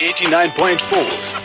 89.4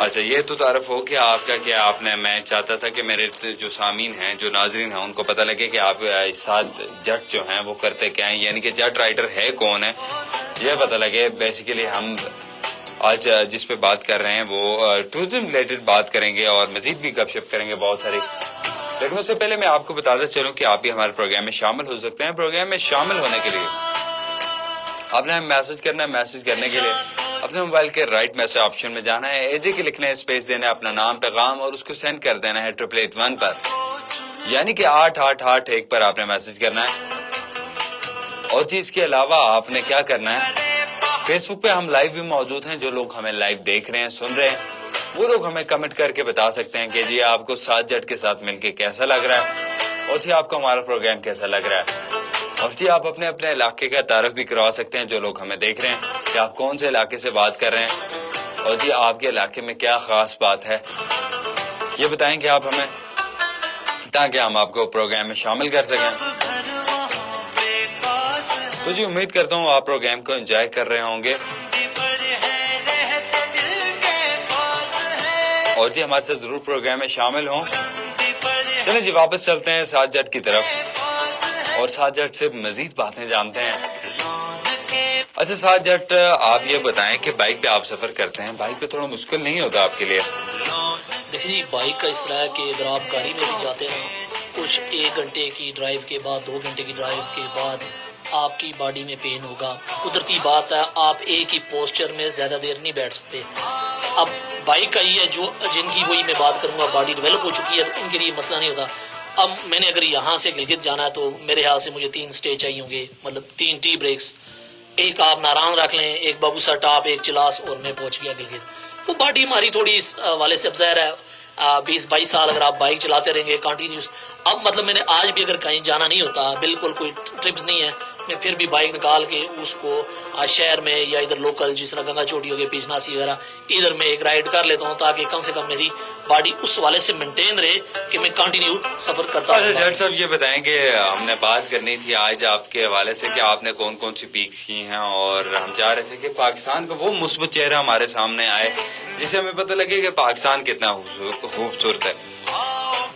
اچھا یہ تو تعارف ہو کہ آپ کا کیا آپ نے میں چاہتا تھا کہ میرے جو سامعین ہیں جو ناظرین ہیں ان کو پتہ لگے کہ آپ ساتھ جٹ جو ہیں وہ کرتے کیا ہیں یعنی کہ جٹ رائڈر ہے کون ہے یہ پتہ لگے. بیسیکلی ہم آج جس پہ بات کر رہے ہیں وہ ٹورزم ریلیٹڈ بات کریں گے اور مزید بھی گپ شپ کریں گے بہت ساری. لیکن اس سے پہلے میں آپ کو بتاتا چلوں کہ آپ بھی ہمارے پروگرام میں شامل ہو سکتے ہیں. پروگرام میں شامل ہونے کے لیے آپ نے میسج کرنا ہے. میسج کرنے کے لیے اپنے موبائل کے رائٹ میسج آپشن میں جانا ہے, AJ کے لکھنا ہے, اسپیس دینا ہے, اپنا نام پیغام اور اس کو سینڈ کر دینا ہے 8881 پر یعنی کہ 8881 پر آپ نے میسج کرنا ہے. اور چیز کے علاوہ آپ نے کیا کرنا ہے, فیس بک پہ ہم لائیو بھی موجود ہیں. جو لوگ ہمیں لائیو دیکھ رہے ہیں سن رہے ہیں وہ لوگ ہمیں کمنٹ کر کے بتا سکتے ہیں کہ جی آپ کو سات جٹ کے ساتھ مل کے کیسا لگ رہا ہے اور جی آپ کو ہمارا پروگرام کیسا لگ رہا ہے. اور جی آپ اپنے اپنے علاقے کا تعارف بھی کروا سکتے ہیں جو لوگ ہمیں دیکھ رہے ہیں کہ آپ کون سے علاقے سے بات کر رہے ہیں اور جی آپ کے علاقے میں کیا خاص بات ہے یہ بتائیں کہ آپ ہمیں تاکہ ہم آپ کو پروگرام میں شامل کر سکیں. تو جی امید کرتا ہوں آپ پروگرام کو انجوائے کر رہے ہوں گے اور جی ہمارے ساتھ ضرور پروگرام میں شامل ہوں. چلیں جی واپس چلتے ہیں سات جٹ کی طرف اور سات جٹ سے مزید باتیں جانتے ہیں. اچھا سات جٹ آپ یہ بتائیں کہ بائک پہ آپ سفر کرتے ہیں, بائک پہ تھوڑا مشکل نہیں ہوتا آپ کے لیے؟ دیکھیے بائک کا اس طرح ہے کہ اگر آپ گاڑی میں بھی جاتے ہیں کچھ 1 گھنٹے کی ڈرائیو کے بعد 2 گھنٹے کی ڈرائیو کے بعد آپ کی باڈی میں پین ہوگا. قدرتی بات ہے آپ ایک ہی پوسچر میں زیادہ دیر نہیں بیٹھ سکتے. اب بائک کا یہ ہے جو جن کی وہی میں بات کروں گا باڈی ڈیولپ ہو چکی ہے ان کے لیے مسئلہ نہیں ہوتا. اب میں نے اگر یہاں سے گلگت جانا ہے تو میرے خیال سے مجھے 3 سٹے چاہیے ہوں گے, مطلب 3 ٹی بریکس. ایک آپ ناران رکھ لیں, ایک بابو سر ٹاپ, ایک چلاس اور میں پہنچ گیا گلگت. وہ باڈی ہماری تھوڑی اس والے سے اب ظاہر ہے 20-22 سال اگر آپ بائک چلاتے رہیں گے کنٹینیوس. اب مطلب میں نے آج بھی اگر کہیں جانا نہیں ہوتا بالکل کوئی ٹرپس نہیں ہے میں پھر بھی بائک نکال کے اس کو شہر میں یا ادھر لوکل جس طرح گنگا چوٹی ہو گئی پیچناسی وغیرہ ادھر میں ایک رائڈ کر لیتا ہوں تاکہ کم سے کم میری باڈی اس والے سے مینٹین رہے کہ میں کنٹینیو سفر کرتا ہوں. جٹ صاحب یہ بتائیں کہ ہم نے بات کرنی تھی آج آپ کے حوالے سے کہ آپ نے کون کون سی پیکس کی ہیں اور ہم چاہ رہے تھے کہ پاکستان کا وہ مثبت چہرہ ہمارے سامنے آئے جسے ہمیں پتہ لگے کہ پاکستان کتنا خوبصورت ہے.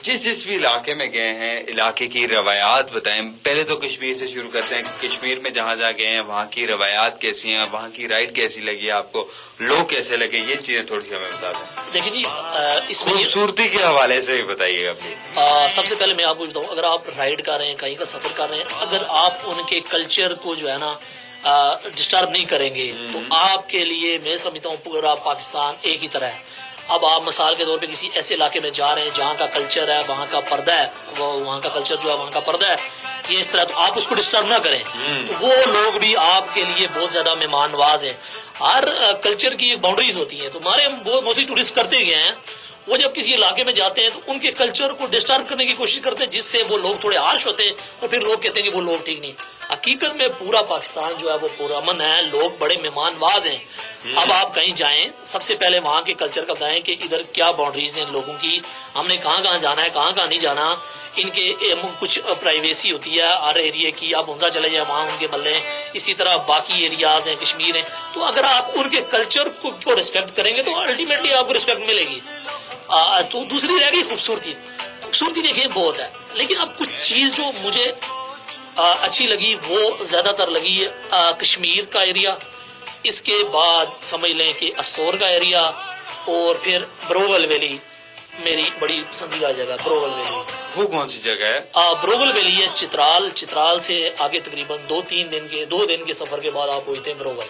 جس بھی علاقے میں گئے ہیں علاقے کی روایات بتائیں. پہلے تو کشمیر سے شروع کرتے ہیں کہ کشمیر میں جہاں گئے ہیں وہاں کی روایات کیسی ہیں, وہاں کی رائڈ کیسی لگی آپ کو, لوگ کیسے لگے, یہ چیزیں تھوڑی سی ہمیں بتا دیں. دیکھیں جی اس میں خوبصورتی کے حوالے سے بتائیے گا. سب سے پہلے میں آپ کو بتاؤں اگر آپ رائڈ کر رہے ہیں کہیں کا سفر کر رہے ہیں اگر آپ ان کے کلچر کو جو ہے نا ڈسٹرب نہیں کریں گے تو آپ کے لیے میں سمجھتا ہوں پورا پاکستان ایک ہی طرح ہے. اب آپ مثال کے طور پہ کسی ایسے علاقے میں جا رہے ہیں جہاں کا کلچر ہے وہاں کا پردہ ہے وہاں کا کلچر جو ہے وہاں کا پردہ ہے یہ اس طرح تو آپ اس کو ڈسٹرب نہ کریں. وہ لوگ بھی آپ کے لیے بہت زیادہ مہمان نواز ہیں. ہر کلچر کی باؤنڈریز ہوتی ہیں تو ہمارے ہم بہت موسٹلی ٹورسٹ کرتے گئے ہیں وہ جب کسی علاقے میں جاتے ہیں تو ان کے کلچر کو ڈسٹرب کرنے کی کوشش کرتے ہیں جس سے وہ لوگ تھوڑے ہارش ہوتے ہیں اور پھر لوگ کہتے ہیں کہ وہ لوگ ٹھیک نہیں. حقیقت میں پورا پاکستان جو ہے وہ پرامن ہے, لوگ بڑے مہمان نواز ہیں. اب آپ کہیں جائیں سب سے پہلے وہاں کے کلچر کا بتائیں کہ ادھر کیا باؤنڈریز ہیں لوگوں کی, ہم نے کہاں کہاں جانا ہے کہاں کہاں نہیں جانا. ان کے کچھ پرائیویسی ہوتی ہے ہر ایریے کی, آپ ہنسا چلے جائیں وہاں ان کے ملے ہیں, اسی طرح باقی ایریاز ہیں کشمیر ہیں. تو اگر آپ ان کے کلچر کو رسپیکٹ کریں گے تو الٹیمیٹلی آپ کو رسپیکٹ ملے گی. تو دوسری رہ گئی خوبصورتی. خوبصورتی دیکھیں بہت ہے لیکن اب کچھ چیز جو مجھے اچھی لگی وہ زیادہ تر لگی کشمیر کا ایریا, اس کے بعد سمجھ لیں کہ استور کا ایریا اور پھر بروول ویلی میری بڑی پسندیدہ جگہ. بروول ویلی وہ کون سی جگہ ہے؟ بروول ویلی ہے چترال سے آگے تقریباً 2 دن کے سفر کے بعد آپ پہنچتے ہیں بروول.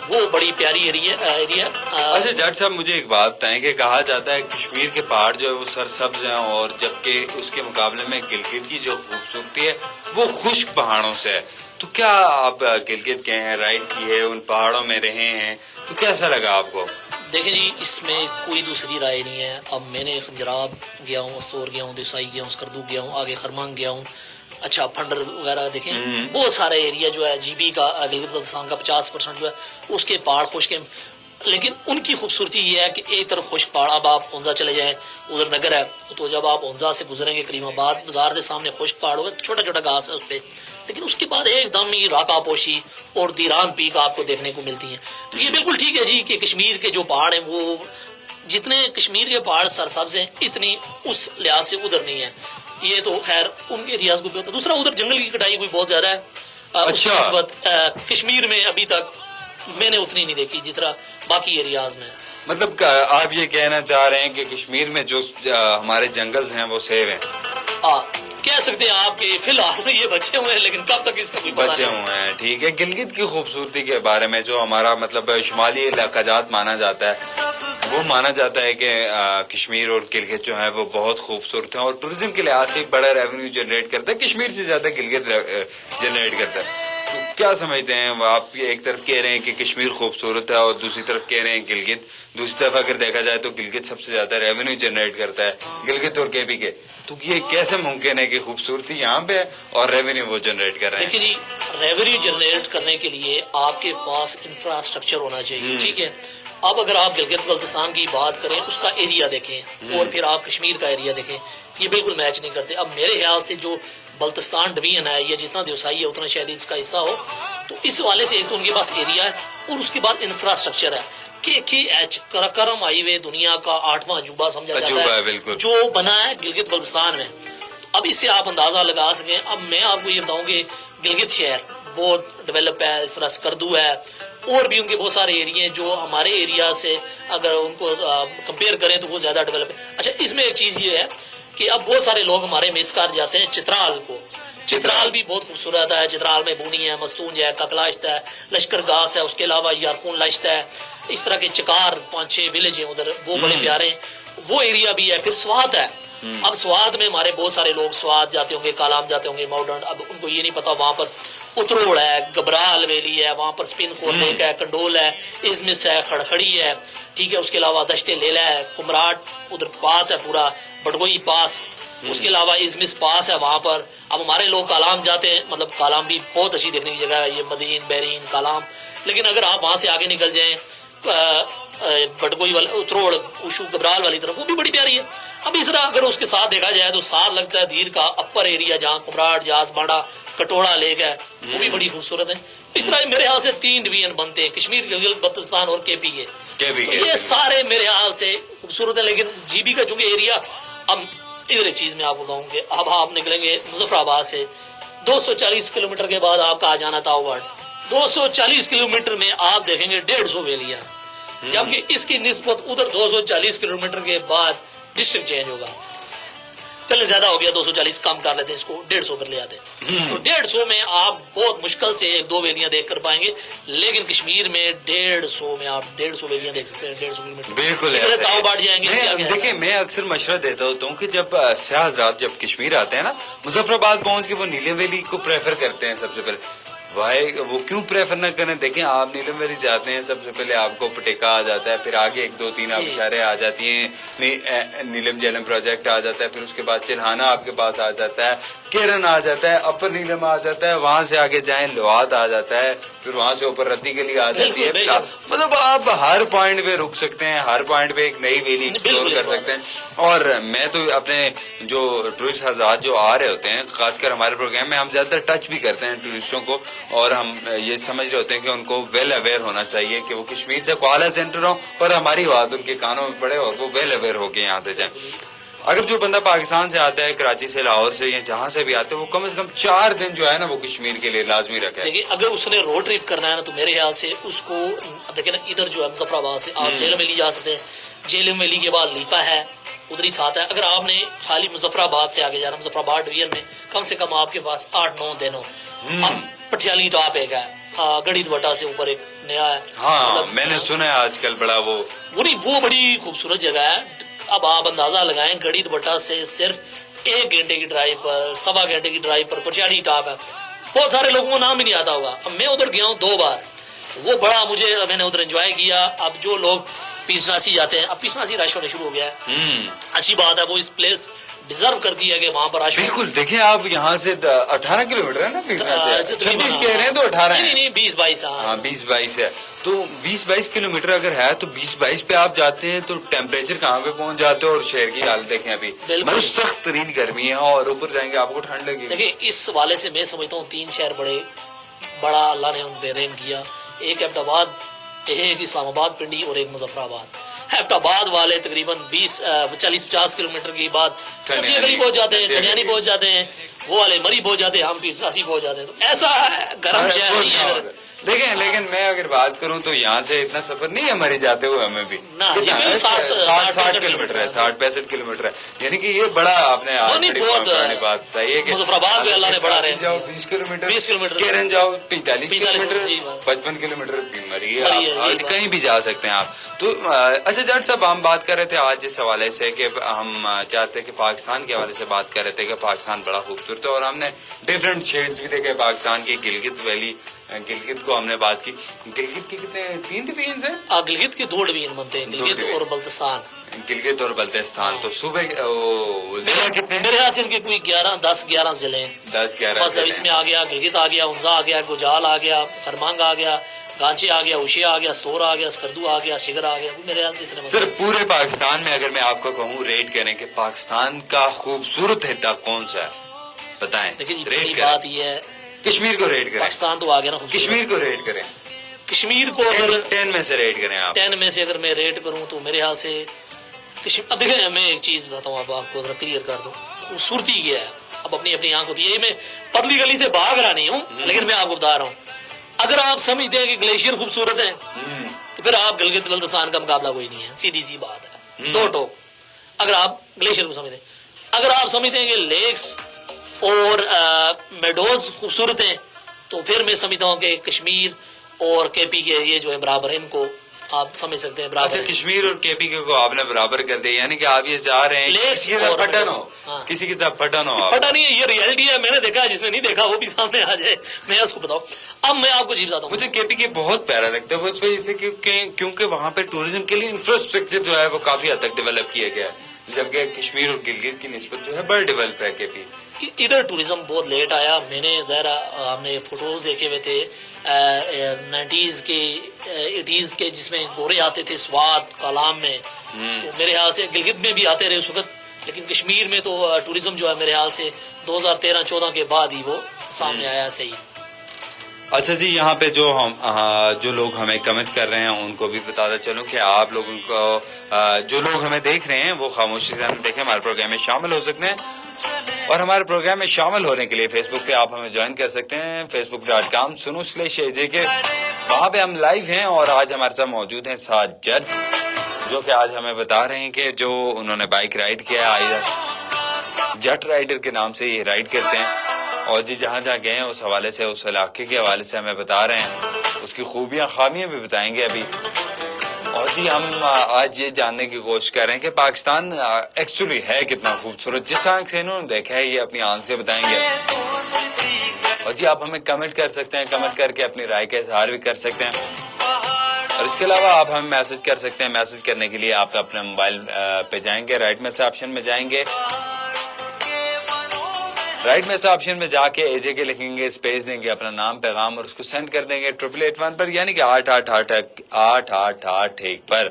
وہ بڑی پیاری ایریا. اچھا جٹ صاحب مجھے ایک بات بتائیں کہ کہا جاتا ہے کشمیر کے پہاڑ جو ہے وہ سرسبز ہیں اور جبکہ اس کے مقابلے میں گلگت کی جو خوبصورتی ہے وہ خشک پہاڑوں سے ہے. تو کیا آپ گلگت گئے ہیں, رائڈ کی ہے, ان پہاڑوں میں رہے ہیں, تو کیسا لگا آپ کو؟ دیکھیں جی اس میں کوئی دوسری رائے نہیں ہے. اب میں نے خنجراب گیا ہوں, استور گیا ہوں, دیسائی گیا ہوں, سکردو گیا ہوں, آگے خرمانگ گیا ہوں, اچھا پھنڈر وغیرہ دیکھیں بہت سارے ایریا جو ہے جی بی کا گلگت بلتستان کا 50% جو ہے اس کے پہاڑ خشک ہیں. لیکن ان کی خوبصورتی یہ ہے کہ ایک طرف خشک پہاڑ، اب آپ اونزا چلے جائیں، ادھر نگر ہے، تو جب آپ اونزا سے گزریں گے کریم آباد بازار سے سامنے خشک پہاڑ ہوگا، چھوٹا چھوٹا گھاس ہے اس پہ، لیکن اس کے بعد ایک دم ہی راکا پوشی اور دیران پیک آپ کو دیکھنے کو ملتی ہیں. تو یہ بالکل ٹھیک ہے جی کہ کشمیر کے جو پہاڑ ہیں وہ جتنے کشمیر کے پہاڑ سرسبز ہیں اتنی اس لحاظ سے ادھر نہیں ہے. یہ تو خیر ان کے اتہاس کو بھی ہوتا ہے. دوسرا ادھر جنگل کی کٹائی کوئی بہت زیادہ ہے. اس کی نسبت کشمیر میں ابھی تک میں نے اتنی نہیں دیکھی جتنا باقی ایریاز میں. مطلب آپ یہ کہنا چاہ رہے ہیں کہ کشمیر میں جو ہمارے جنگلز ہیں وہ سیو ہیں؟ کہہ سکتے ہیں آپ کہ فی الحال یہ بچے ہوئے ہیں، لیکن کب تک اس کا کوئی پتہ بچے ہوئے ہیں. ٹھیک ہے. گلگت کی خوبصورتی کے بارے میں جو ہمارا مطلب شمالی علاقہ جات مانا جاتا ہے، وہ مانا جاتا ہے کہ کشمیر اور گلگت جو ہے وہ بہت خوبصورت ہیں اور ٹوریزم کے لحاظ سے بڑا ریونیو جنریٹ کرتا ہے. کشمیر سے زیادہ گلگت جنریٹ کرتا ہے. تو کیا سمجھتے ہیں آپ؟ ایک طرف کہہ رہے ہیں کہ کشمیر خوبصورت ہے اور دوسری طرف کہہ رہے ہیں گلگت. دوسری طرف اگر دیکھا جائے تو گلگت سب سے زیادہ ریونیو جنریٹ کرتا ہے، گلگت اور کے پی کے. تو یہ کیسے ممکن ہے کہ خوبصورتی یہاں پہ ہے اور ریونیو وہ جنریٹ کر رہے ہیں؟ دیکھیے جی، ریونیو جنریٹ کرنے کے لیے آپ کے پاس انفراسٹرکچر ہونا چاہیے. ٹھیک ہے. اب اگر آپ گلگت بلتستان کی بات کریں، اس کا ایریا دیکھیں اور پھر آپ کشمیر کا ایریا دیکھیں، یہ بالکل میچ نہیں کرتے. اب میرے خیال سے جو بلتستان ڈویژن ہے یا جتنا دیوسائی ہے اتنا شاید اس کا حصہ ہو، تو اس والے سے ایک تو ان کے پاس ایریا ہے اور اس کے بعد انفراسٹرکچر ہے. KKH کرم ہائی وے دنیا کا 8واں عجوبہ سمجھا جاتا ہے، بالکل، جو بنا ہے گلگت بلتستان میں. اب اس سے آپ اندازہ لگا سکیں. اب میں آپ کو یہ بتاؤں کہ گلگت شہر بہت ڈیولپ ہے، اس طرح سکردو ہے اور بھی ان کے بہت سارے ایریے ہیں جو ہمارے ایریا سے اگر ان کو کمپیئر کریں تو وہ زیادہ ڈیولپ ہے. اچھا، اس میں ایک چیز یہ ہے کہ اب بہت سارے لوگ ہمارے مس کر جاتے ہیں چترال کو. چترال بھی بہت خوبصورت ہے. چترال میں بونی ہے، مستونج ہے، ککلاشت ہے، لشکر گاس ہے، اس کے علاوہ یارخون لشت ہے، اس طرح کے چکار 5-6 ولیج ہیں ادھر، وہ بڑے پیارے ہیں. وہ ایریا بھی ہے. پھر سوات ہے. اب سوات میں ہمارے بہت سارے لوگ سوات جاتے ہوں گے، کالام جاتے ہوں گے، ماؤنٹن. اب ان کو یہ نہیں پتا وہاں پر اتروڑ ہے، گبرال ویلی ہے، وہاں پر سپن خور لیک ہے، کنڈول ہے، ازمس ہے، کھڑکھڑی ہے. ٹھیک ہے. اس کے علاوہ دشت لیلا ہے، کمراٹ ادھر پاس ہے پورا، بٹگوئی پاس، اس کے علاوہ ازمس پاس ہے وہاں پر. اب ہمارے لوگ کالام جاتے ہیں، مطلب کالام بھی بہت اچھی دیکھنے کی جگہ ہے، یہ مدین، بحرین، کالام. لیکن اگر آپ وہاں سے آگے نکل جائیں بٹگوئی والا اتروڑ، اوشو، گبرال والی طرف، وہ بھی بڑی پیاری ہے. اب اس طرح اگر اس کے ساتھ دیکھا جائے تو ساتھ لگتا ہے دھیر کا اپر ایریا جہاں کمراٹ، جاز بانڈا، کٹوڑا لیک ہے، وہ بھی بڑی خوبصورت ہے. اس طرح میرے خیال سے 3 ڈویژن بنتے ہیں، کشمیر، گلگت بلتستان اور KPK. یہ سارے میرے خیال سے خوبصورت ہے. لیکن GB کا چونکہ ایریا، اب ادھر ایک چیز میں آپ کو بتاؤں کہ اب آپ نکلیں گے مظفر آباد سے 240 کلومیٹر کے بعد آپ کا آ جانا تھا اوورڈ. 240 کلومیٹر میں آپ دیکھیں گے 150 ویلیاں، جبکہ اس کی نسبت ادھر 240 کلومیٹر کے بعد ڈسٹرکٹ چینج ہوگا. چلے زیادہ ہو گیا 240، کم کر لیتے ہیں اس کو، 150 پر لے آتے. تو 150 میں آپ بہت مشکل سے 1-2 ویلیاں دیکھ کر پائیں گے. لیکن کشمیر میں 150 میں آپ 150 ویلیاں دیکھ سکتے ہیں. 150 کلومیٹر بالکل تاؤ بانٹ جائیں گے. دیکھیں، میں اکثر مشورہ دیتا ہوتا ہوں کہ جب سیاح حضرات جب کشمیر آتے ہیں نا، مظفر آباد پہنچ کے وہ نیلم ویلی کو پریفر کرتے ہیں سب سے پہلے. وہ کیوں پریفر نہ کریں؟ دیکھیں، آپ نیلم ویلی جاتے ہیں، سب سے پہلے آپ کو پٹیکا آ جاتا ہے، پھر آگے 1-2-3 آبشاریں آ جاتی ہیں، نیلم جیلم پروجیکٹ آ جاتا ہے، پھر اس کے بعد چلہانہ آپ کے پاس آ جاتا ہے، کیرن آ جاتا ہے، اپر نیلم آ جاتا ہے، وہاں سے آگے جائیں لوات آ جاتا ہے، پھر وہاں سے اوپر رتی کے لیے آ جاتی ہے. مطلب آپ ہر پوائنٹ پہ رک سکتے ہیں، ہر پوائنٹ پہ ایک نئی ویلی ایکسپلور کر سکتے ہیں. اور میں تو اپنے جو ٹورسٹ حضرات جو آ رہے ہوتے ہیں، خاص کر ہمارے پروگرام میں ہم زیادہ تر ٹچ بھی کرتے ہیں ٹورسٹوں کو، اور ہم یہ سمجھ رہے ہوتے ہیں کہ ان کو ویل اویئر ہونا چاہیے کہ وہ کشمیر سے کوالا سینٹر ہو اور ہماری بات ان کے کانوں میں پڑے اور وہ ویل اویئر ہو کے یہاں سے جائیں. اگر جو بندہ پاکستان سے آتا ہے، کراچی سے، لاہور سے، یا جہاں سے بھی آتے ہیں، وہ کم از کم 4 دن جو ہے نا وہ کشمیر کے لیے لازمی رکھے. دیکھیں، اگر اس نے روڈ ٹرپ کرنا ہے نا تو میرے خیال سے اس کو دیکھیں نا، ادھر جو ہے مظفر آباد سے آپ جیلم ویلی جا سکتے ہیں. جیلم ویلی کے بعد لیپا ہے، ادھر ہی ساتھ ہے. اگر آپ نے خالی مظفر آباد سے آگے جانا، مظفر آباد ڈویژن میں کم سے کم آپ کے پاس 8-9 دن ہو. اب پٹیالی ٹاپ ایک ہے، گڑھی دوٹا سے اوپر ایک نیا ہے. ہاں، میں نے سنا ہے آج کل بڑا وہ بڑی خوبصورت جگہ ہے. اب آپ اندازہ لگائیں، گڑھی دوٹا سے صرف 1 گھنٹے کی ڈرائیو پر، 1.25 گھنٹے کی ڈرائیو پر پٹیالی ٹاپ ہے. بہت سارے لوگوں کو نام بھی نہیں آتا ہوگا. اب میں ادھر گیا ہوں 2 بار، وہ بڑا میں نے ادھر انجوائے کیا. اب جو لوگ پیرشناسی جاتے ہیں. اب پیرشناسی رش ہونے شروع ہو گیا ہے. ہوں اچھی بات ہے, وہ اس پلیس ڈیزرو کرتی ہے کہ وہاں پر رش ہو. بالکل. دیکھیں آپ یہاں سے 18 کلومیٹر ہے نا پیٹنا سے, 26 کہہ رہے ہیں تو 18 نہیں ہے. نہیں 20-22. ہاں 20-22 ہے. تو 20-22 کلومیٹر اگر ہے تو 20-22 پہ آپ جاتے ہیں تو ٹیمپریچر کہاں پہ پہنچ جاتے ہیں, اور شہر کی حالت دیکھیں ابھی بالکل. مطلب سخت ترین گرمی ہے, اور اوپر جائیں گے آپ کو ٹھنڈ لگے گی. دیکھیں اس حوالے سے میں سمجھتا ہوں 3 شہر بڑا اللہ نے ان پہ رحم کیا. ایک ایبٹ آباد, ایک اسلام آباد پنڈی, اور ایک مظفر آباد. ایبٹ آباد والے تقریباً 40-50 کلومیٹر کی بعد گلی پہنچ جاتے ہیں, چنیانی پہنچ جاتے ہیں, وہ والے مری پہنچ جاتے ہیں, ہم پیرشناسی پہنچ جاتے ہیں. تو ایسا گرم شہر نہیں ہے. دیکھیں لیکن میں اگر بات کروں تو یہاں سے اتنا سفر نہیں ہے ہمارے جاتے ہوئے ہمیں بھی. نہ, یہ بھی 60 کلومیٹر ہے, 60-65 کلومیٹر ہے. یعنی کہ یہ بڑا آپ نے بہت بات بتائی کہ مظفر آباد میں اللہ نے بڑا رہے. جاؤ 20 کلومیٹر, 20 کلومیٹر, کیرن جاؤ 45 کلومیٹر, جی 55 کلومیٹر مری ہے, کہیں بھی جا سکتے ہیں آپ. تو اچھا جٹ صاحب, ہم بات کر رہے تھے آج اس حوالے سے کہ ہم چاہتے ہیں کہ پاکستان کے حوالے سے بات کر رہے تھے کہ پاکستان بڑا خوبصورت ہے, اور ہم نے ڈفرینٹ شیڈز بھی دیکھے پاکستان کی. گلگت ویلی, گلگت کو ہم نے بات کی. گلگت کی کتنے 3 ڈویژنز ہیں؟ گلگت کے 2 ڈویژن بنتے ہیں, گلگت اور بلتستان. گلگت اور بلتستان. تو صوبے ضلع کتنے؟ میرے خیال سے ان کے کوئی 10-11 ضلع ہیں. 10-11 بس اس میں آ گیا گلگت, آ گیا اونزا, آ گیا گوجال, آ گیا خرمانگ, آ گیا گانچے, آ گیا اوشے, آ گیا سور, آ گیا سکردو, آ گیا شگر, آ گیا. میرے خیال سے اتنے. سر پورے پاکستان میں اگر میں آپ کو کہوں ریٹ کریں کہ پاکستان کا خوبصورت حصہ کون سا ہے, بتائیں. لیکن ریٹ بات یہ ہے, کشمیر کو ریٹ کریں. پاکستان تو آ گیا نا, کشمیر کو ریٹ کریں. کشمیر کو اگر 10 میں سے ریٹ کریں آپ. 10 میں سے اگر میں ریٹ کروں تو میرے خیال سے اب دیکھیں میں ایک چیز بتاتا ہوں, آپ کو ذرا کلیئر کر دوں خوبصورتی کیا ہے. اب اپنی آنکھ ہوتی ہے, میں پتلی گلی سے بھاگ رہا نہیں ہوں, لیکن میں آپ کو بتا رہا ہوں اگر آپ سمجھتے ہیں کہ گلیشیئر خوبصورت ہے تو پھر آپ گلگت بلتستان کا مقابلہ کوئی نہیں ہے. سیدھی سی بات ہے, 2 ٹوک. اگر آپ گلیشیئر کو سمجھتے ہیں, اگر آپ سمجھتے ہیں کہ لیکس اور میڈوز خوبصورت ہیں تو پھر میں سمجھتا ہوں کہ کشمیر اور کے پی کے یہ جو ہے برابر, ان کو آپ سمجھ سکتے ہیں برابر. اچھا کشمیر اور کے پی کے کو آپ نے برابر کر دیا, یعنی کہ آپ یہ چاہ رہے ہیں پٹن ہو, کسی کی طرف پٹن ہو. پٹا نہیں ہے, یہ ریئلٹی ہے. میں نے دیکھا ہے, جس نے نہیں دیکھا وہ بھی سامنے آ جائے, میں اس کو بتاؤں. اب میں آپ کو جی بتاتا ہوں, مجھے کے پی کے بہت پیارا لگتا ہے, وہ اس وجہ سے کیونکہ وہاں پہ ٹوریزم کے لیے انفراسٹرکچر جو ہے وہ کافی حد تک ڈیولپ کیا گیا ہے, جبکہ کشمیر اور گلگت کی نسبت جو ہے بڑا ڈیولپ ہے کے پی. ادھر ٹوریزم بہت لیٹ آیا. میں نے ظاہر ہم نے فوٹوز دیکھے ہوئے تھے 90s کے 80s کے, جس میں گورے آتے تھے سوات کالام میں, تو میرے خیال سے گلگت میں بھی آتے رہے اس وقت, لیکن کشمیر میں تو ٹوریزم جو ہے میرے خیال سے 2013-14 کے بعد ہی وہ سامنے آیا. صحیح. اچھا جی, یہاں پہ جو لوگ ہمیں کمنٹ کر رہے ہیں ان کو بھی بتاتا چلوں کہ آپ لوگوں کو, جو لوگ ہمیں دیکھ رہے ہیں وہ خاموشی سے ہمیں دیکھیں, ہمارے پروگرام میں شامل ہو سکتے ہیں. اور ہمارے پروگرام میں شامل ہونے کے لیے فیس بک پہ آپ ہمیں جوائن کر سکتے ہیں, facebook.com/AJ کے, وہاں پہ ہم لائیو ہیں. اور آج ہمارے ساتھ موجود ہیں سعد جٹ, جو کہ آج ہمیں بتا رہے ہیں کہ جو انہوں نے بائک رائڈ کیا ہے, جٹ رائڈر کے نام سے یہ رائڈ کرتے ہیں, اور جی جہاں گئے ہیں اس حوالے سے, اس علاقے کے حوالے سے ہمیں بتا رہے ہیں, اس کی خوبیاں خامیاں بھی بتائیں گے ابھی. اور جی ہم آج یہ جاننے کی کوشش کر رہے ہیں کہ پاکستان ایکچولی ہے کتنا خوبصورت. جس آنکھ سے انہوں نے دیکھا ہے یہ اپنی آنکھ سے بتائیں گے. اور جی آپ ہمیں کمنٹ کر سکتے ہیں, کمنٹ کر کے اپنی رائے کا اظہار بھی کر سکتے ہیں. اور اس کے علاوہ آپ ہمیں میسج کر سکتے ہیں. میسج کرنے کے لیے آپ اپنے موبائل پہ جائیں گے, رائٹ میں سے آپشن میں جائیں گے, رائٹ میں سے آپشن میں جا کے AJ کے لکھیں گے, اسپیس دیں گے, اپنا نام پیغام اور اس کو سینڈ کر دیں گے 8881 پر, یعنی کہ 8881 پر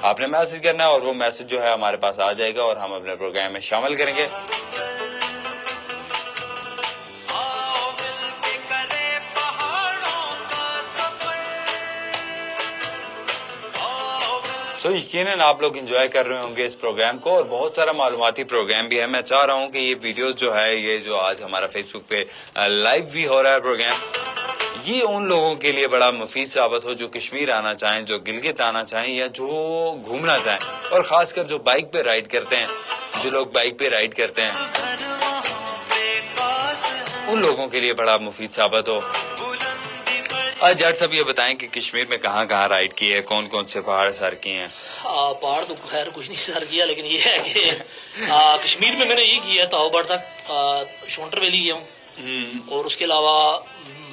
آپ نے میسج کرنا ہے, اور وہ میسج جو ہے ہمارے پاس آ جائے گا اور ہم اپنے پروگرام میں شامل کریں گے. سو یقیناً آپ لوگ انجوائے کر رہے ہوں گے اس پروگرام کو, اور بہت سارا معلوماتی پروگرام بھی ہے. میں چاہ رہا ہوں کہ یہ ویڈیو جو ہے, یہ جو آج ہمارا فیس بک پہ لائیو بھی ہو رہا ہے پروگرام, یہ ان لوگوں کے لیے بڑا مفید ثابت ہو جو کشمیر آنا چاہیں, جو گلگت آنا چاہیں, یا جو گھومنا چاہیں, اور خاص کر جو بائک پہ رائڈ کرتے ہیں, جو لوگ بائک پہ رائڈ کرتے ہیں ان لوگوں کے لیے بڑا مفید ثابت ہو. آج جٹ صاحب یہ بتائیں کہ کشمیر میں کہاں کہاں رائڈ کی ہے, کون کون سے پہاڑ سر کیے ہیں؟ پہاڑ تو خیر کچھ نہیں سر کیا, لیکن یہ ہے کہ کشمیر میں نے یہ کیا ہے تاؤ بڑ تک, شونٹر ویلی گیا ہوں, اور اس کے علاوہ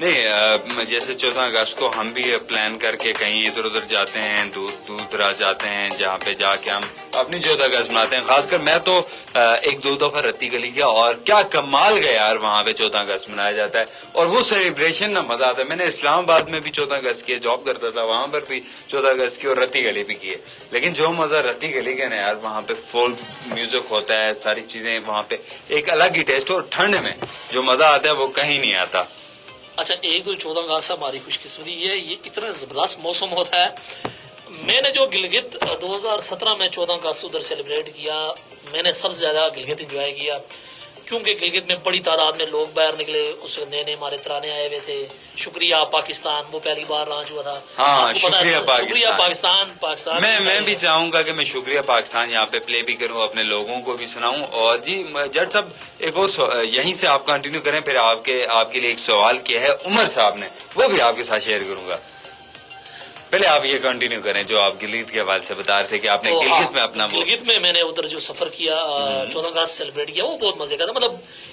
نہیں جیسے 14 اگست کو ہم بھی پلان کر کے کہیں ادھر ادھر جاتے ہیں، دور دور دراز جاتے ہیں، جہاں پہ جا کے ہم اپنی 14 اگست مناتے ہیں. خاص کر میں تو ایک دو دفعہ رتی گلی گیا، اور کیا کمال گیا یار، وہاں پہ 14 اگست منایا جاتا ہے اور وہ سیلیبریشن نا مزہ آتا ہے. میں نے اسلام آباد میں بھی 14 اگست کی جاب کرتا تھا، وہاں پر بھی 14 اگست کی اور رتی گلی بھی کی ہے. لیکن جو مزہ رتی گلی کا نا یار، وہاں پہ فولک میوزک ہوتا ہے، ساری چیزیں وہاں پہ ایک الگ ہی ٹیسٹ، اور ٹھنڈ میں جو مزہ آتا ہے وہ کہیں نہیں آتا. اچھا، ایک تو 14 اگست سے ہماری خوش قسمتی یہ اتنا زبردست موسم ہوتا ہے. میں نے جو گلگت 2017 میں 14 اگست ادھر سیلیبریٹ کیا، میں نے سب سے زیادہ گلگت انجوائے کیا، کیونکہ گلگت میں بڑی تعداد میں لوگ باہر نکلے. اس نئے نئے ہمارے ترانے آئے ہوئے تھے. شکریہ پاکستان، وہ پہلی بار لانچ ہوا تھا. ہاں، آپ کو پتا ہے، شکریہ پاکستان. پاکستان میں بھی چاہوں گا کہ میں شکریہ پاکستان یہاں پہ پلے بھی کروں، اپنے لوگوں کو بھی سناؤں. اور جی جٹ صاحب ایک اور یہیں سے آپ کنٹینیو کریں، پھر آپ کے لیے ایک سوال کیا ہے عمر صاحب نے، وہ بھی آپ کے ساتھ شیئر کروں گا. پہلے آپ یہ کنٹینیو کریں جو آپ گلگت کے حوالے سے بتا رہے تھے کہ آپ نے گلگت میں اپنا گلگت میں نے ادھر جو سفر کیا 14 اگست سیلیبریٹ کیا، وہ بہت مزے کا تھا. مطلب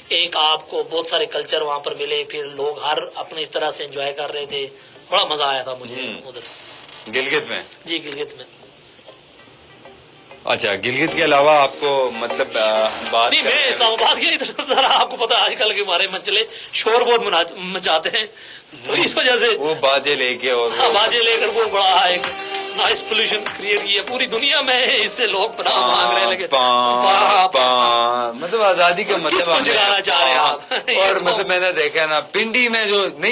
ایک آپ کو بہت سارے کلچر وہاں پر ملے، پھر لوگ ہر اپنی طرح سے انجوائے کر رہے تھے. بڑا مزہ آیا تھا مجھے ادھر گلگت میں. جی گلگت میں. اچھا، گلگت کے علاوہ آپ کو مطلب بات نہیں، میں اسلام آباد کے ادھر آپ کو پتا آج کل کے ہمارے منچلے شور بہت مچاتے ہیں، تو اس وجہ سے وہ باجے لے کے اور باجے لے کر وہ بڑا ایک نائس پولوشن کریٹ کیا پوری دنیا میں. اس سے لوگ پناہ مانگ رہے ہیں، لیکن مطلب آزادی کا کس کو جگانا چاہ رہے ہیں آپ؟ اور مطلب میں نے دیکھا نا پنڈی میں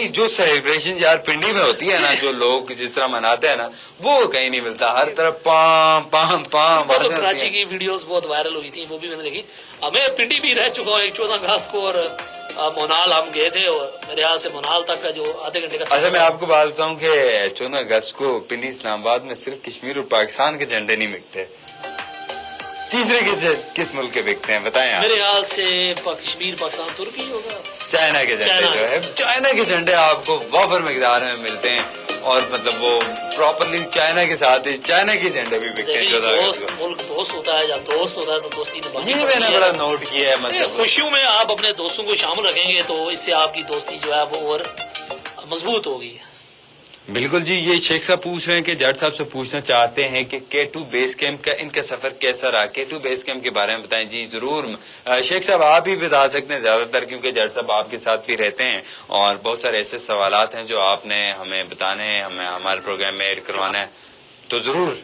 جو سیلیبریشن یار پنڈی میں ہوتی ہے نا، جو لوگ جس طرح مناتے ہیں نا، وہ کہیں نہیں ملتا. ہر طرف پام پام پام. کراچی کی ویڈیوز بہت وائرل ہوئی تھی، وہ بھی میں نے دیکھی. میں پنڈی بھی رہ چکا ہوں ایک 14 اگست کو، اور مونال ہم گئے تھے، اور میرے خیال سے مونال تک کا جو آدھے گھنٹے کا اچھا، میں آپ کو بات بتاؤں کہ 14 اگست کو پنڈی اسلام آباد میں صرف کشمیر اور پاکستان کے جھنڈے نہیں بکتے. تیسرے کس ملک کے بکتے ہیں بتائیں آپ؟ میرے خیال سے کشمیر، پاکستان، ترکی ہوگا. چائنا کے جھنڈے جو ہے، چائنا کے جھنڈے آپ کو وافر مقدار میں ملتے ہیں، اور مطلب وہ پراپرلی چائنا کے ساتھ چائنا کے جھنڈے بھی بکتے ہیں. ملک دوست ہوتا ہے، جب دوست ہوتا ہے تو دوستی یہ میں نے بڑا نوٹ کیا ہے. مطلب خوشیوں میں آپ اپنے دوستوں کو شامل رکھیں گے تو اس سے آپ کی دوستی جو ہے وہ اور مضبوط ہوگی. بالکل جی. یہ شیخ صاحب پوچھ رہے ہیں کہ جٹ صاحب سے پوچھنا چاہتے ہیں کہ K2 بیس کیمپ کا ان کا سفر کیسا رہا. K2 بیس کیمپ کے بارے میں بتائیں. جی ضرور شیخ صاحب، آپ ہی بتا سکتے ہیں زیادہ تر، کیونکہ جٹ صاحب آپ کے ساتھ بھی رہتے ہیں، اور بہت سارے ایسے سوالات ہیں جو آپ نے ہمیں بتانے ہیں، ہمیں ہمارے پروگرام میں ایڈ کروانا ہے، تو ضرور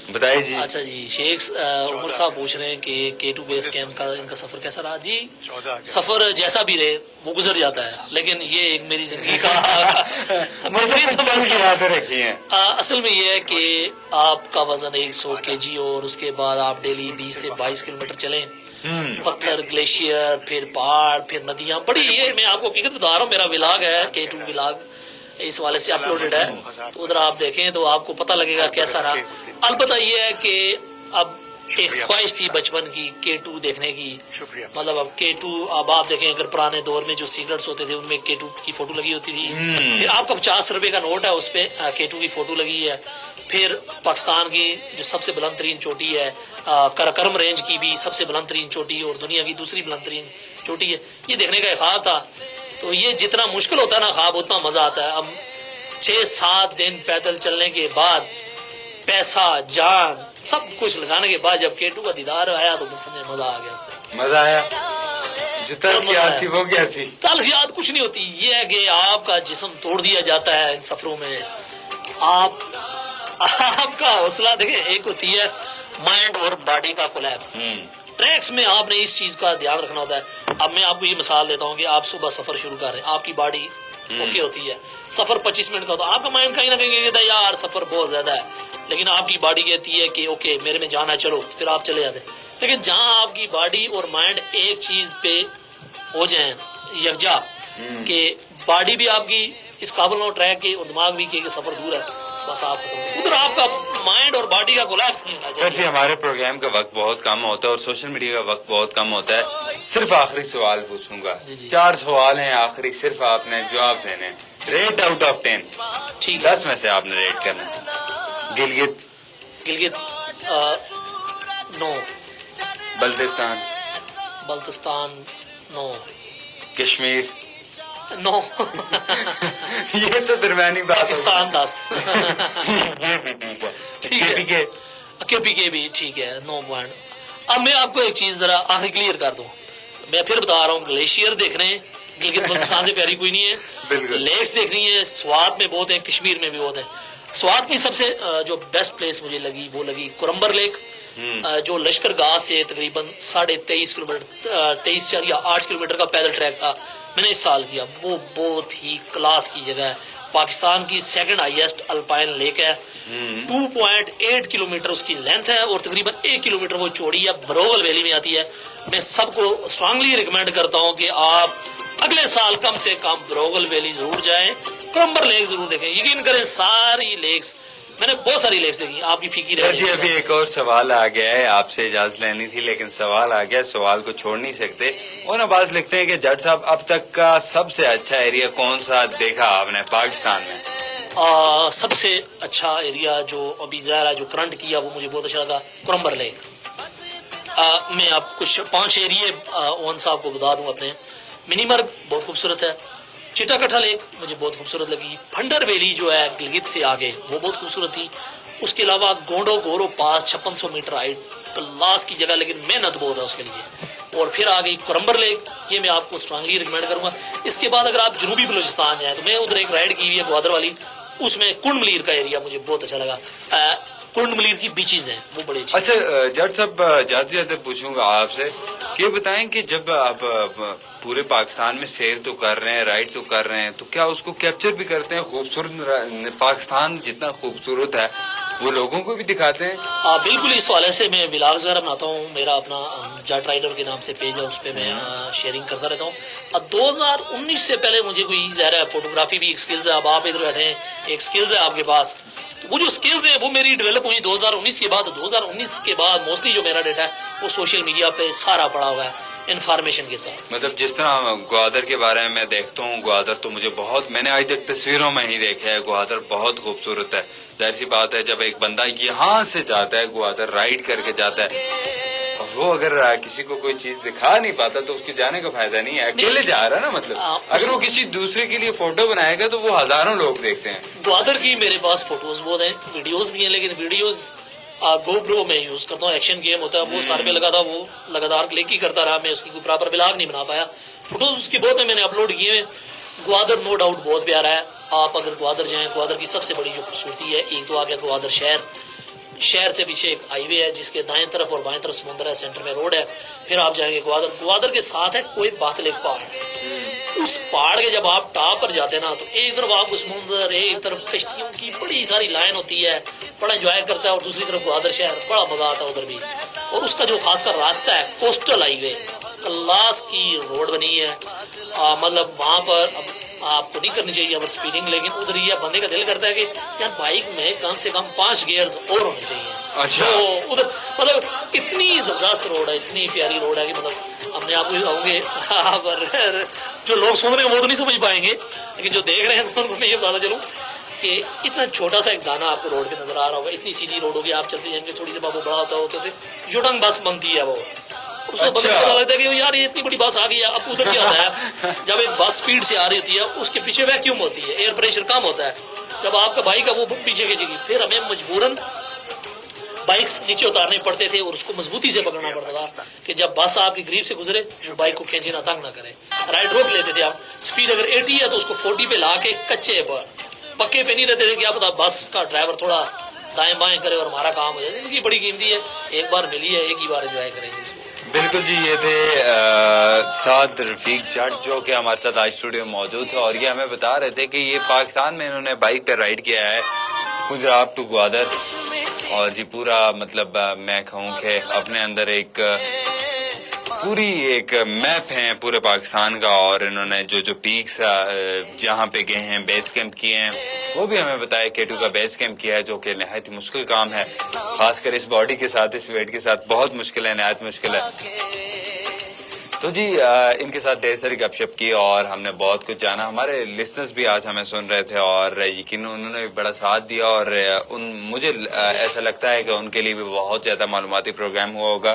بتائیے. جی اچھا جی، شیخ عمر صاحب پوچھ رہے ہیں کہ K2 بیس کیمپ کا ان کا سفر کیسا رہا. جی سفر جیسا بھی رہے وہ گزر جاتا ہے، لیکن یہ ایک میری زندگی کا رکھی ہیں. اصل میں یہ ہے کہ آپ کا وزن 100 kg، اور اس کے بعد آپ ڈیلی 20 سے 22 کلومیٹر چلیں. پتھر، گلیشیئر، پھر پہاڑ، پھر ندیاں، بڑی یہ میں آپ کو حقیقت بتا رہا ہوں. میرا ولاگ ہے K2 ولاگ، اس والے سے اپلوڈڈ ہے، تو ادھر آپ دیکھیں تو آپ کو پتہ لگے گا کیسا رہا. البتہ یہ ہے کہ اب ایک خواہش تھی بچپن کی K2 دیکھنے کی. مطلب اب K2 اب آپ دیکھیں، اگر پرانے دور میں جو سگریٹس ہوتے تھے ان میں K2 کی فوٹو لگی ہوتی تھی. پھر آپ کا 50 روپے کا نوٹ ہے، اس پہ K2 کی فوٹو لگی ہے. پھر پاکستان کی جو سب سے بلند ترین چوٹی ہے، کراکرم رینج کی بھی سب سے بلند ترین چوٹی، اور دنیا کی دوسری بلند ترین چوٹی ہے. یہ دیکھنے کا ایک خواب تھا. تو یہ جتنا مشکل ہوتا ہے نا خواب، اتنا مزہ آتا ہے. اب 6-7 دن پیدل چلنے کے بعد، پیسہ، جان، سب کچھ لگانے کے بعد جب K2 کا دیدار آیا تو سمجھے مزہ آ گیا. اس سے مزہ آیا. جو تلخیات تھی وہ کیا تھی؟ تلخیات کچھ نہیں ہوتی. یہ ہے کہ آپ کا جسم توڑ دیا جاتا ہے ان سفروں میں. آپ کا حوصلہ دیکھیں، ایک ہوتی ہے مائنڈ اور باڈی کا کولیپس. ٹریکس میں آپ نے اس چیز کا دھیان رکھنا ہوتا ہے. اب میں آپ کو یہ مثال دیتا ہوں کہ آپ صبح سفر شروع کر رہے ہیں، آپ کی باڈی اوکے ہوتی ہے، سفر 25 منٹ کا ہوتا ہے، آپ کا مائنڈ کہیں نہ کہیں کہتا ہے یار سفر بہت زیادہ ہے، لیکن آپ کی باڈی کہتی ہے کہ اوکے میرے میں جانا ہے، چلو، پھر آپ چلے جاتے ہیں. لیکن جہاں آپ کی باڈی اور مائنڈ ایک چیز پہ ہو جائیں یکجا، کہ باڈی بھی آپ کی اس قابل نہ ہو ٹریک کے، اور دماغ بھی کہ سفر دور ہے، بس آپ ادھر آپ کا مائنڈ اور باڈی کا کولیپس نہیں ہونا سر. چاہیے. جی ہمارے پروگرام کا وقت بہت کم ہوتا ہے اور سوشل میڈیا کا وقت بہت کم ہوتا ہے. صرف آخری سوال پوچھوں گا. 4 سوال ہیں آخری، صرف آپ نے جواب دینے. Rate out of 10. ٹھیک، 10 میں سے آپ نے ریٹ کرنا ہے. گلگت 9، بلتستان، بلتستان 9، کشمیر، 9 یہ تو درمیانی بات پاکستان 10 یہ بھی ٹھیک ہے ٹھیک ہے کے پی بھی ٹھیک ہے 9 پوائنٹ. اب میں آپ کو ایک چیز ذرا آخری کلیئر کر دوں. میں پھر بتا رہا ہوں گلیشیئر دیکھنے گلگت بلتستان سے پیاری کوئی نہیں ہے. بالکل. لیکس دیکھنی ہے سوات میں بہت ہے, کشمیر میں بھی بہت ہے. سوات کی سب سے جو بیسٹ پلیس مجھے لگی وہ لگی کرمبر لیک, جو لشکر گاہ سے تقریباً 23.5 کلومیٹر 23.8 کلومیٹر کا پیدل ٹریک تھا. میں نے اس سال کیا. وہ بہت ہی کلاس کی جگہ ہے. پاکستان کی سیکنڈ ہائیسٹ الپائن لیک ہے. 2.8 کلومیٹر اس کی لینتھ ہے اور تقریباً 1 کلومیٹر وہ چوڑی ہے. بروول ویلی میں آتی ہے. میں سب کو اسٹرانگلی ریکمینڈ کرتا ہوں کہ آپ اگلے سال کم سے کم بروول ویلی ضرور جائیں, کرمبر لیک ضرور دیکھیں. یقین کریں ساری لیکس, میں نے بہت ساری لیکس دیکھی. آپ کی فیکی رہ جی ابھی ایک اور سوال آ گیا ہے, آپ سے اجازت لینی تھی لیکن سوال آ گیا, سوال کو چھوڑ نہیں سکتے. اور نواز لکھتے ہیں کہ جٹ صاحب اب تک کا سب سے اچھا ایریا کون سا دیکھا آپ نے پاکستان میں؟ سب سے اچھا ایریا جو ابھی ظاہر ہے جو کرنٹ کیا وہ مجھے بہت اچھا لگا کرمبر لیک. میں آپ کچھ 5 ایریے اون صاحب کو بتا دوں اپنے. منی مرگ بہت خوبصورت ہے. چٹا کٹھا لیک مجھے بہت خوبصورت لگی. پھنڈر ویلی جو ہے گلگت سے آگے وہ بہت خوبصورت تھی. اس کے علاوہ گونڈو گورو پاس 5600 میٹر ہائٹ, کلاس کی جگہ لیکن محنت بہت ہے اس کے لیے. اور پھر آ گئی کرمبر لیک, یہ میں آپ کو اسٹرانگلی ریکمینڈ کروں گا. اس کے بعد اگر آپ جنوبی بلوچستان جائیں تو میں ادھر ایک رائڈ کی ہوئی ہے گوادر والی, اس میں کنڈ ملیر کا ایریا مجھے بہت اچھا لگا. کنڈ ملیر کی بیچز ہیں وہ بڑے اچھے. اچھا جٹ صاحب جاتے جاتے پوچھوں گا آپ سے کہ بتائیں کہ جب آپ پورے پاکستان میں سیر تو کر رہے ہیں, رائڈ تو کر رہے ہیں, تو کیا اس کو کیپچر بھی کرتے ہیں؟ خوبصورت پاکستان جتنا خوبصورت ہے وہ لوگوں کو بھی دکھاتے ہیں؟ بالکل. اس حوالے سے میں ولاگز وغیرہ بناتا ہوں. میرا اپنا جٹ رائڈر کے نام سے پیج ہے, اس پہ میں شیئرنگ کرتا رہتا ہوں. 2019 سے پہلے مجھے کوئی ظاہر ہے فوٹوگرافی بھی ایک سکلز ہے. اب آپ ادھر بیٹھے ہیں, ایک سکلز ہے آپ کے پاس. وہ جو سکلز ہیں وہ میری ڈیولپ ہوئی 2019 کے بعد. 2019 کے بعد موسٹلی جو میرا ڈیٹا ہے وہ سوشل میڈیا پہ سارا پڑا ہوا ہے انفارمیشن کے ساتھ. مطلب جس طرح گوادر کے بارے میں دیکھتا ہوں, گوادر تو مجھے بہت, میں نے آج تک تصویروں میں ہی دیکھا ہے, گوادر بہت خوبصورت ہے. ظاہر سی بات ہے جب ایک بندہ یہاں سے جاتا ہے گوادر رائڈ کر کے جاتا ہے, اور وہ اگر کسی کو کوئی چیز دکھا نہیں پاتا تو اس کے جانے کا فائدہ نہیں ہے. اکیلے جا رہا ہے نا, مطلب اگر وہ کسی دوسرے کے لیے فوٹو بنائے گا تو وہ ہزاروں لوگ دیکھتے ہیں. گوادر کی میرے پاس فوٹوز بہت ہیں, ویڈیوز بھی ہیں, لیکن ویڈیوز گو پرو میں یوز کرتا ہوں. ایکشن گیم ہوتا ہے وہ سر پہ لگا تھا, وہ لگاتار کلک ہی کرتا رہا, میں اس کی کوئی پراپر بلاگ نہیں بنا پایا. فوٹوز اس کی بہت ہیں, میں نے اپلوڈ کیے ہیں. گوادر نو ڈاؤٹ بہت پیارا ہے. آپ اگر گوادر جائیں, گوادر کی سب سے بڑی جو خوبصورتی ہے, ایک تو آ گیا گوادر شہر سے پیچھے ایک ہائی وے ہے جس کے دائیں طرف اور بائیں طرف سمندر ہے, سینٹر میں روڈ ہے. پھر آپ جائیں گے گوادر کے ساتھ ہے کوئی باتل ایک پہاڑ. اس پہاڑ کے جب آپ ٹاپ پر جاتے ہیں نا تو ایک طرف آپ کو سمندر, ایک طرف کشتیوں کی بڑی ساری لائن ہوتی ہے, بڑا انجوائے کرتا ہے, اور دوسری طرف گوادر شہر, بڑا مزہ آتا ہے ادھر بھی. اور اس کا جو خاص کر راستہ ہے کوسٹل ہائی وے, کلاس کی روڈ بنی ہے. مطلب وہاں پر آپ کو نہیں کرنی چاہیے اوور سپیڈنگ, لیکن ادھر یہ بندے کا دل کرتا ہے کہ یار بائک میں کم سے کم 5 گیئرز اور ہونے چاہیے. اچھا. تو ادھر مطلب اتنی زبردست روڈ ہے, اتنی پیاری روڈ ہے کہ مطلب ہم نے آپ کو کہوں گے جو لوگ سن رہے ہیں وہ تو نہیں سمجھ پائیں گے, لیکن جو دیکھ رہے ہیں تو ان کو میں یہ بتاتا چلوں کہ اتنا چھوٹا سا ایک دانا آپ کو روڈ پہ نظر آ رہا ہوگا, اتنی سیدھی روڈ ہوگی, آپ چلتے جائیں گے, تھوڑی دیر بعد وہ بڑا ہوتا ہوتے یوٹنگ بس بنتی ہے وہ. اس کو پتا لگتا ہے کہ یار یہ اتنی بڑی بس آ گئی ہے. اب ادھر کیا ہوتا ہے جب ایک بس اسپیڈ سے آ رہی ہوتی ہے اس کے پیچھے ویکیوم ہوتی ہے, ایئر پریشر کم ہوتا ہے. جب آپ کا بائک ہے وہ پیچھے کھینچے گی, پھر ہمیں مجبوراً بائکس نیچے اتارنے پڑتے تھے اور اس کو مضبوطی سے پکڑنا پڑتا تھا کہ جب بس آپ کی قریب سے گزرے جو بائک کو کھینچے نہ تنگ نہ کرے. رائڈ روک لیتے تھے آپ, اسپیڈ اگر 80 ہے تو اس کو 40 پہ لا کے کچے پر, پکے پہ نہیں رہتے تھے. کیا پتا بس کا ڈرائیور تھوڑا دائیں بائیں کرے اور ہمارا کام ہو جائے. زندگی بڑی قیمتی ہے, ایک بار ملی ہے, ایک ہی بار انجوائے کریں گے اس کو. بالکل جی, یہ تھے سعد رفیق جٹ جو کہ ہمارے ساتھ آج اسٹوڈیو میں موجود تھے, اور یہ ہمیں بتا رہے تھے کہ یہ پاکستان میں انہوں نے بائک پہ رائڈ کیا ہے گجرات ٹو گوادر. اور جی پورا مطلب میں کہوں کہ اپنے اندر ایک پوری ایک میپ ہے پورے پاکستان کا, اور انہوں نے جو پیکس جہاں پہ گئے ہیں, بیس کیمپ کیے ہیں, وہ بھی ہمیں بتایا. K2 کا بیس کیمپ کیا ہے جو کہ نہایت ہی مشکل کام ہے, خاص کر اس باڈی کے ساتھ, اس ویٹ کے ساتھ بہت مشکل ہے, نہایت مشکل ہے. تو جی ان کے ساتھ ڈھیر ساری گپ شپ کی اور ہم نے بہت کچھ جانا. ہمارے لسنرز بھی آج ہمیں سن رہے تھے اور یقیناً انہوں نے بڑا ساتھ دیا, اور مجھے ایسا لگتا ہے کہ ان کے لیے بھی بہت زیادہ معلوماتی پروگرام ہوا ہوگا.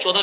14